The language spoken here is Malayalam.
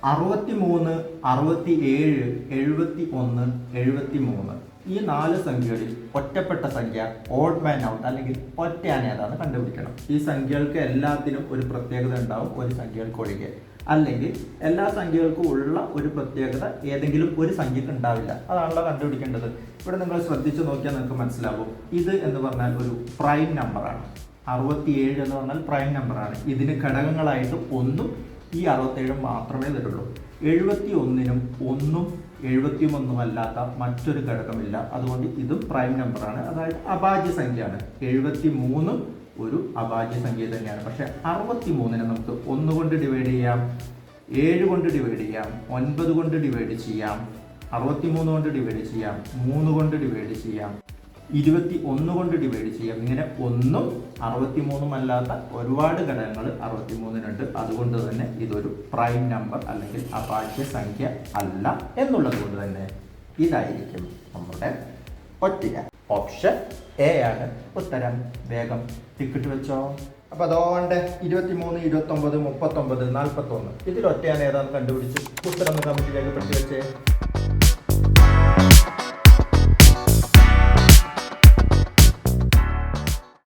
63, 67, 71, 73 ഈ 4 സംഖ്യകളിൽ ഒറ്റപ്പെട്ട സംഖ്യ ഓഡ് മാൻ ഔട്ട് അല്ലെങ്കിൽ ഒറ്റയാൻ ഏതാന്ന് കണ്ടുപിടിക്കണം. ഈ സംഖ്യകൾക്ക് എല്ലാത്തിനും ഒരു പ്രത്യേകത ഉണ്ടാവും, ഒരു സംഖ്യകൾക്ക് ഒഴികെ. അല്ലെങ്കിൽ എല്ലാ സംഖ്യകൾക്കും ഉള്ള ഒരു പ്രത്യേകത ഏതെങ്കിലും ഒരു സംഖ്യക്ക് ഉണ്ടാവില്ല. അതാണല്ലോ കണ്ടുപിടിക്കേണ്ടത്. ഇവിടെ നിങ്ങൾ ശ്രദ്ധിച്ചു നോക്കിയാൽ നിങ്ങൾക്ക് മനസ്സിലാവും. ഇത് എന്ന് പറഞ്ഞാൽ ഒരു പ്രൈം നമ്പറാണ്. 67 എന്ന് പറഞ്ഞാൽ പ്രൈം നമ്പറാണ്. ഇതിന് ഘടകങ്ങളായിട്ട് 1ഉം ഈ 67 മാത്രമേ വരുള്ളൂ. 71നും 1ഉം 71 അല്ലാത്ത മറ്റൊരു ഘടകമില്ല. അതുകൊണ്ട് ഇതും പ്രൈം നമ്പറാണ്, അതായത് അഭാജ്യ സംഖ്യയാണ്. 73 ഒരു അഭാജ്യ സംഖ്യ തന്നെയാണ്. പക്ഷെ 63നെ നമുക്ക് 1 കൊണ്ട് ഡിവൈഡ് ചെയ്യാം, 7 കൊണ്ട് ഡിവൈഡ് ചെയ്യാം, 9 കൊണ്ട് ഡിവൈഡ് ചെയ്യാം, 63 കൊണ്ട് ഡിവൈഡ് ചെയ്യാം, 3 കൊണ്ട് ഡിവൈഡ് ചെയ്യാം, 21 കൊണ്ട് ഡിവൈഡ് ചെയ്യാം. ഇങ്ങനെ 1ഉം 63ഉം അല്ലാത്ത ഒരുപാട് ഘടകങ്ങൾ 63നുണ്ട്. അതുകൊണ്ട് തന്നെ ഇതൊരു പ്രൈം നമ്പർ അല്ലെങ്കിൽ അഭാജ്യ സംഖ്യ അല്ല എന്നുള്ളത് കൊണ്ട് തന്നെ ഇതായിരിക്കും നമ്മുടെ ഒറ്റയാൻ. ഓപ്ഷൻ എ ആണ് ഉത്തരം. വേഗം ടിക്കറ്റ് വെച്ചോ. അപ്പൊ അതുകൊണ്ട് 23, 29, 39, 41 ഇതിൽ ഒറ്റയാൻ ഏതാണെന്ന് കണ്ടുപിടിച്ച് ഉത്തരം കമ്മിറ്റി രേഖപ്പെടുത്തി വെച്ചേ.